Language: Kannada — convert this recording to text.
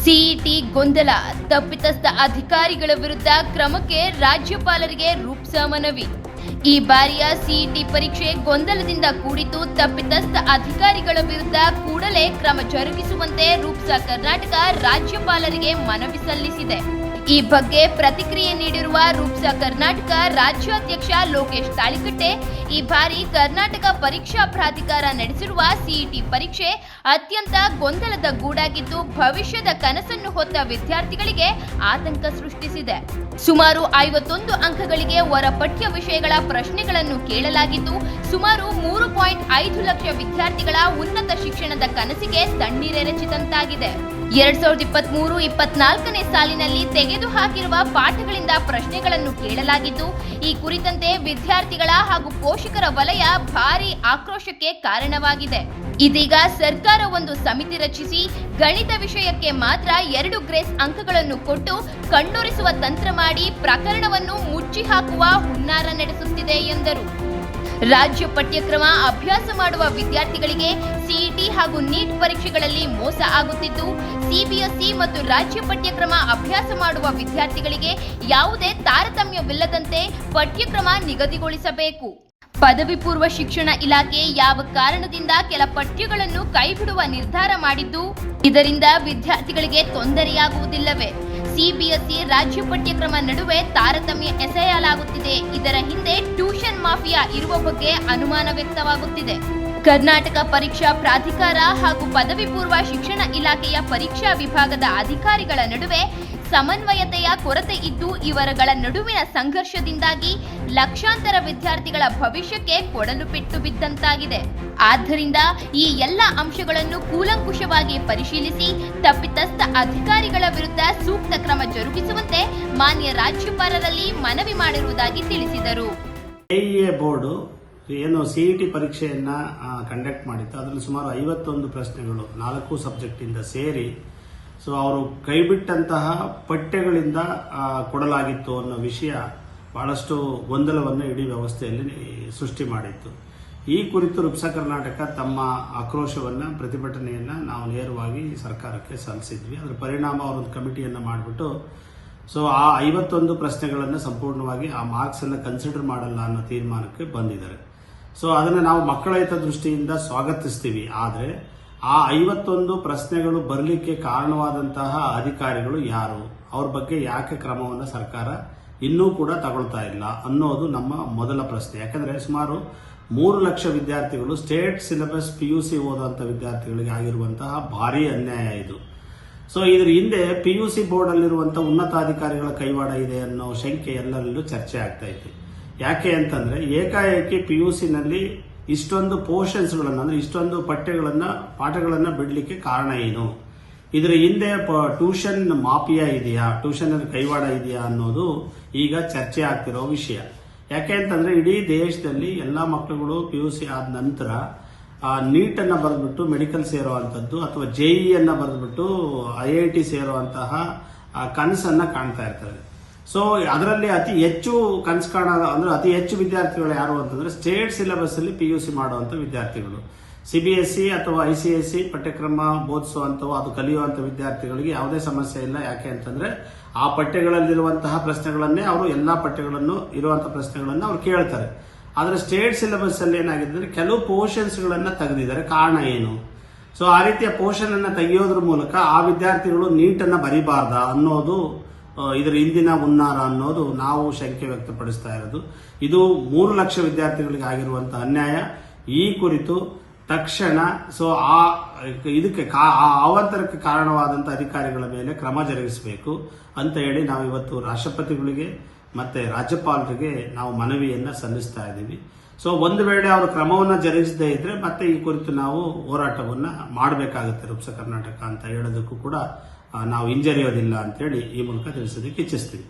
ಸಿಇಟಿ ಗೊಂದಲ, ತಪ್ಪಿತಸ್ಥ ಅಧಿಕಾರಿಗಳ ವಿರುದ್ಧ ಕ್ರಮಕ್ಕೆ ರಾಜ್ಯಪಾಲರಿಗೆ ರೂಪ್ಸಾ ಮನವಿ. ಈ ಬಾರಿಯ ಸಿಇಟಿ ಪರೀಕ್ಷೆ ಗೊಂದಲದಿಂದ ಕೂಡಿದ್ದು, ತಪ್ಪಿತಸ್ಥ ಅಧಿಕಾರಿಗಳ ವಿರುದ್ಧ ಕೂಡಲೇ ಕ್ರಮ ಜರುಗಿಸುವಂತೆ ರೂಪ್ಸಾ ಕರ್ನಾಟಕ ರಾಜ್ಯಪಾಲರಿಗೆ ಮನವಿ ಸಲ್ಲಿಸಿದೆ. ಈ ಬಗ್ಗೆ ಪ್ರತಿಕ್ರಿಯೆ ನೀಡಿರುವ ರೂಪ್ಸಾ ಕರ್ನಾಟಕ ರಾಜ್ಯಾಧ್ಯಕ್ಷ ಲೋಕೇಶ್ ತಾಳಿಕಟ್ಟೆ, ಈ ಬಾರಿ ಕರ್ನಾಟಕ ಪರೀಕ್ಷಾ ಪ್ರಾಧಿಕಾರ ನಡೆಸಿರುವ ಸಿಇಟಿ ಪರೀಕ್ಷೆ ಅತ್ಯಂತ ಗೊಂದಲದ ಗೂಡಾಗಿದ್ದು, ಭವಿಷ್ಯದ ಕನಸನ್ನು ಹೊತ್ತ ವಿದ್ಯಾರ್ಥಿಗಳಿಗೆ ಆತಂಕ ಸೃಷ್ಟಿಸಿದೆ. ಸುಮಾರು 51 ಅಂಕಗಳಿಗೆ ಹೊರ ಪಠ್ಯ ವಿಷಯಗಳ ಪ್ರಶ್ನೆಗಳನ್ನು ಕೇಳಲಾಗಿದ್ದು, ಸುಮಾರು 3.5 ಲಕ್ಷ ವಿದ್ಯಾರ್ಥಿಗಳ ಉನ್ನತ ಶಿಕ್ಷಣದ ಕನಸಿಗೆ ತಣ್ಣೀರೆರಚಿದಂತಾಗಿದೆ. 2023-24ನೇ ಸಾಲಿನಲ್ಲಿ ತೆಗೆದುಹಾಕಿರುವ ಪಾಠಗಳಿಂದ ಪ್ರಶ್ನೆಗಳನ್ನು ಕೇಳಲಾಗಿದ್ದು, ಈ ಕುರಿತಂತೆ ವಿದ್ಯಾರ್ಥಿಗಳ ಹಾಗೂ ಪೋಷಕರ ವಲಯ ಭಾರೀ ಆಕ್ರೋಶಕ್ಕೆ ಕಾರಣವಾಗಿದೆ. ಇದೀಗ ಸರ್ಕಾರ ಒಂದು ಸಮಿತಿ ರಚಿಸಿ ಗಣಿತ ವಿಷಯಕ್ಕೆ ಮಾತ್ರ 2 ಗ್ರೇಸ್ ಅಂಕಗಳನ್ನು ಕೊಟ್ಟು ಕಣ್ಣೊರೆಸುವ ತಂತ್ರ ಮಾಡಿ ಪ್ರಕರಣವನ್ನು ಮುಚ್ಚಿ ಹಾಕುವ ಹುನ್ನಾರ ನಡೆಸುತ್ತಿದೆ ಎಂದರು. ರಾಜ್ಯ ಪಠ್ಯಕ್ರಮ ಅಭ್ಯಾಸ ಮಾಡುವ ವಿದ್ಯಾರ್ಥಿಗಳಿಗೆ ಸಿಇಟಿ ಹಾಗೂ ನೀಟ್ ಪರೀಕ್ಷೆಗಳಲ್ಲಿ ಮೋಸ ಆಗುತ್ತಿದ್ದು, ಸಿಬಿಎಸ್ಇ ಮತ್ತು ರಾಜ್ಯ ಪಠ್ಯಕ್ರಮ ಅಭ್ಯಾಸ ಮಾಡುವ ವಿದ್ಯಾರ್ಥಿಗಳಿಗೆ ಯಾವುದೇ ತಾರತಮ್ಯವಿಲ್ಲದಂತೆ ಪಠ್ಯಕ್ರಮ ನಿಗದಿಗೊಳಿಸಬೇಕು. ಪದವಿ ಪೂರ್ವ ಶಿಕ್ಷಣ ಇಲಾಖೆ ಯಾವ ಕಾರಣದಿಂದ ಕೆಲ ಪಠ್ಯಗಳನ್ನು ಕೈಬಿಡುವ ನಿರ್ಧಾರ ಮಾಡಿದ್ದು, ಇದರಿಂದ ವಿದ್ಯಾರ್ಥಿಗಳಿಗೆ ತೊಂದರೆಯಾಗುವುದಿಲ್ಲವೇ? ಸಿಬಿಎಸ್ಇ ರಾಜ್ಯ ಪಠ್ಯಕ್ರಮ ನಡುವೆ ತಾರತಮ್ಯ ಎಸೆಯಲಾಗುತ್ತಿದೆ. ಇದರ ಹಿಂದೆ ಟ್ಯೂಷನ್ ಮಾಫಿಯಾ ಇರುವ ಬಗ್ಗೆ ಅನುಮಾನ ವ್ಯಕ್ತವಾಗುತ್ತಿದೆ. ಕರ್ನಾಟಕ ಪರೀಕ್ಷಾ ಪ್ರಾಧಿಕಾರ ಹಾಗೂ ಪದವಿ ಪೂರ್ವ ಶಿಕ್ಷಣ ಇಲಾಖೆಯ ಪರೀಕ್ಷಾ ವಿಭಾಗದ ಅಧಿಕಾರಿಗಳ ನಡುವೆ ಸಮನ್ವಯತೆಯ ಕೊರತೆ ಇದ್ದು, ಇವರುಗಳ ನಡುವಿನ ಸಂಘರ್ಷದಿಂದಾಗಿ ಲಕ್ಷಾಂತರ ವಿದ್ಯಾರ್ಥಿಗಳ ಭವಿಷ್ಯಕ್ಕೆ ಕೊಡಲು ಪೆಟ್ಟು ಬಿದ್ದಂತಾಗಿದೆ. ಆದ್ದರಿಂದ ಈ ಎಲ್ಲ ಅಂಶಗಳನ್ನು ಕೂಲಂಕುಷವಾಗಿ ಪರಿಶೀಲಿಸಿ ತಪ್ಪಿತಸ್ಥ ಅಧಿಕಾರಿಗಳ ವಿರುದ್ಧ ಸೂಕ್ತ ಕ್ರಮ ಜರುಗಿಸುವಂತೆ ಮಾನ್ಯ ರಾಜ್ಯಪಾಲರಲ್ಲಿ ಮನವಿ ಮಾಡಿರುವುದಾಗಿ ತಿಳಿಸಿದರು. ಎಇಎ ಬೋರ್ಡ್ ಏನು ಸಿಇಟಿ ಪರೀಕ್ಷೆಯನ್ನ ಕಂಡಕ್ಟ್ ಮಾಡಿತ್ತು, ಅದರಲ್ಲಿ ಸುಮಾರು 51 ಪ್ರಶ್ನೆಗಳು 4 ಸಬ್ಜೆಕ್ಟ್ ಇಂದ ಸೇರಿ ಅವರು ಕೈಬಿಟ್ಟಂತಹ ಪಠ್ಯಗಳಿಂದ ಕೊಡಲಾಗಿತ್ತು ಅನ್ನೋ ವಿಷಯ ಬಹಳಷ್ಟು ಗೊಂದಲವನ್ನು ಇಡೀ ವ್ಯವಸ್ಥೆಯಲ್ಲಿ ಸೃಷ್ಟಿ ಮಾಡಿತ್ತು. ಈ ಕುರಿತು ರೂಪ್ಸಾ ಕರ್ನಾಟಕ ತಮ್ಮ ಆಕ್ರೋಶವನ್ನು, ಪ್ರತಿಭಟನೆಯನ್ನು ನಾವು ನೇರವಾಗಿ ಸರ್ಕಾರಕ್ಕೆ ಸಲ್ಲಿಸಿದ್ವಿ. ಅದರ ಪರಿಣಾಮ ಅವರೊಂದು ಕಮಿಟಿಯನ್ನು ಮಾಡಿಬಿಟ್ಟು ಆ 51 ಪ್ರಶ್ನೆಗಳನ್ನು ಸಂಪೂರ್ಣವಾಗಿ ಆ ಮಾರ್ಕ್ಸ್ ಅನ್ನು ಕನ್ಸಿಡರ್ ಮಾಡಲ್ಲ ಅನ್ನೋ ತೀರ್ಮಾನಕ್ಕೆ ಬಂದಿದ್ದಾರೆ. ಅದನ್ನು ನಾವು ಮಕ್ಕಳ ಹಿತದೃಷ್ಟಿಯಿಂದ ಸ್ವಾಗತಿಸ್ತೀವಿ. ಆದರೆ ಆ 51 ಪ್ರಶ್ನೆಗಳು ಬರಲಿಕ್ಕೆ ಕಾರಣವಾದಂತಹ ಅಧಿಕಾರಿಗಳು ಯಾರು, ಅವ್ರ ಬಗ್ಗೆ ಯಾಕೆ ಕ್ರಮವನ್ನು ಸರ್ಕಾರ ಇನ್ನೂ ಕೂಡ ತಗೊಳ್ತಾ ಇಲ್ಲ ಅನ್ನೋದು ನಮ್ಮ ಮೊದಲ ಪ್ರಶ್ನೆ. ಯಾಕಂದ್ರೆ ಸುಮಾರು 3 ಲಕ್ಷ ವಿದ್ಯಾರ್ಥಿಗಳು ಸ್ಟೇಟ್ ಸಿಲೆಬಸ್ PUC ಓದುವಂತ ವಿದ್ಯಾರ್ಥಿಗಳಿಗೆ ಆಗಿರುವಂತಹ ಭಾರಿ ಅನ್ಯಾಯ ಇದು. ಇದರ ಹಿಂದೆ PUC ಬೋರ್ಡ್ ಅಲ್ಲಿರುವಂತಹ ಉನ್ನತಾಧಿಕಾರಿಗಳ ಕೈವಾಡ ಇದೆ ಅನ್ನೋ ಶಂಕೆ ಎಲ್ಲರಲ್ಲೂ ಚರ್ಚೆ ಆಗ್ತಾ ಇದೆ. ಯಾಕೆ ಅಂತಂದ್ರೆ ಏಕಾಏಕಿ PUC ನಲ್ಲಿ ಇಷ್ಟೊಂದು ಪೋರ್ಷನ್ಸ್ಗಳನ್ನು, ಅಂದ್ರೆ ಇಷ್ಟೊಂದು ಪಾಠಗಳನ್ನ ಬಿಡಲಿಕ್ಕೆ ಕಾರಣ ಏನು? ಇದರ ಹಿಂದೆ ಟ್ಯೂಷನ್ ಮಾಫಿಯಾ ಇದೆಯಾ, ಟ್ಯೂಷನ್ ಕೈವಾಡ ಇದೆಯಾ ಅನ್ನೋದು ಈಗ ಚರ್ಚೆ ಆಗ್ತಿರೋ ವಿಷಯ. ಯಾಕೆ ಅಂತಂದ್ರೆ ಇಡೀ ದೇಶದಲ್ಲಿ ಎಲ್ಲಾ ಮಕ್ಕಳುಗಳು PUC ಆದ ನಂತರ ನೀಟ್ ಅನ್ನ ಬರೆದ್ಬಿಟ್ಟು ಮೆಡಿಕಲ್ ಸೇರುವಂತದ್ದು ಅಥವಾ JEE ಅನ್ನ ಬರೆದ್ಬಿಟ್ಟು IIT ಸೇರುವಂತಹ ಕನಸನ್ನ ಕಾಣ್ತಾ ಇರ್ತಾರೆ. ಅದರಲ್ಲಿ ಅತಿ ಹೆಚ್ಚು ಕನಸು ಕಾಣೋದು ಅಂದ್ರೆ ಅತಿ ಹೆಚ್ಚು ವಿದ್ಯಾರ್ಥಿಗಳು ಯಾರು ಅಂತಂದ್ರೆ ಸ್ಟೇಟ್ ಸಿಲೆಬಸ್ ಅಲ್ಲಿ PUC ಮಾಡುವಂತ ವಿದ್ಯಾರ್ಥಿಗಳು. CBSE ಅಥವಾ ICSE ಪಠ್ಯಕ್ರಮ ಬೋಧಿಸುವಂತವು, ಅದು ಕಲಿಯುವಂತ ವಿದ್ಯಾರ್ಥಿಗಳಿಗೆ ಯಾವುದೇ ಸಮಸ್ಯೆ ಇಲ್ಲ. ಯಾಕೆ ಅಂತಂದ್ರೆ ಆ ಪಠ್ಯಗಳಲ್ಲಿರುವಂತಹ ಪ್ರಶ್ನೆಗಳನ್ನೇ ಅವರು ಎಲ್ಲಾ ಪಠ್ಯಗಳನ್ನು ಇರುವಂತಹ ಪ್ರಶ್ನೆಗಳನ್ನ ಅವ್ರು ಕೇಳ್ತಾರೆ. ಆದ್ರೆ ಸ್ಟೇಟ್ ಸಿಲೆಬಸ್ ಅಲ್ಲಿ ಏನಾಗಿದೆ ಅಂದ್ರೆ ಕೆಲವು ಪೋರ್ಷನ್ಸ್ ಗಳನ್ನ ತೆಗೆದಿದ್ದಾರೆ. ಕಾರಣ ಏನು? ಆ ರೀತಿಯ ಪೋರ್ಷನ್ ಅನ್ನ ತೆಗೆಯೋದ್ರ ಮೂಲಕ ಆ ವಿದ್ಯಾರ್ಥಿಗಳು ನೀಟನ್ನ ಬರಿಬಾರ್ದ ಅನ್ನೋದು ಇದರ ಹಿಂದಿನ ಹುನ್ನಾರ ಅನ್ನೋದು ನಾವು ಶಂಕೆ ವ್ಯಕ್ತಪಡಿಸ್ತಾ ಇರೋದು. ಇದು 3 ಲಕ್ಷ ವಿದ್ಯಾರ್ಥಿಗಳಿಗೆ ಆಗಿರುವಂತಹ ಅನ್ಯಾಯ. ಈ ಕುರಿತು ತಕ್ಷಣ ಇದಕ್ಕೆ ಅವಾಂತರಕ್ಕೆ ಕಾರಣವಾದಂತಹ ಅಧಿಕಾರಿಗಳ ಮೇಲೆ ಕ್ರಮ ಜರುಗಿಸಬೇಕು ಅಂತ ಹೇಳಿ ನಾವು ಇವತ್ತು ರಾಷ್ಟ್ರಪತಿಗಳಿಗೆ ಮತ್ತೆ ರಾಜ್ಯಪಾಲರಿಗೆ ನಾವು ಮನವಿಯನ್ನ ಸಲ್ಲಿಸ್ತಾ ಇದ್ದೀವಿ. ಒಂದು ವೇಳೆ ಅವರು ಕ್ರಮವನ್ನ ಜರುಗಿಸದೇ ಇದ್ರೆ ಮತ್ತೆ ಈ ಕುರಿತು ನಾವು ಹೋರಾಟವನ್ನ ಮಾಡಬೇಕಾಗುತ್ತೆ ರೂಪ್ಸಾ ಕರ್ನಾಟಕ ಅಂತ ಹೇಳೋದಕ್ಕೂ ಕೂಡ ನಾವು ಹಿಂಜರಿಯೋದಿಲ್ಲ ಅಂತೇಳಿ ಈ ಮೂಲಕ ತಿಳಿಸೋದಕ್ಕೆ ಇಚ್ಛಿಸ್ತೀವಿ.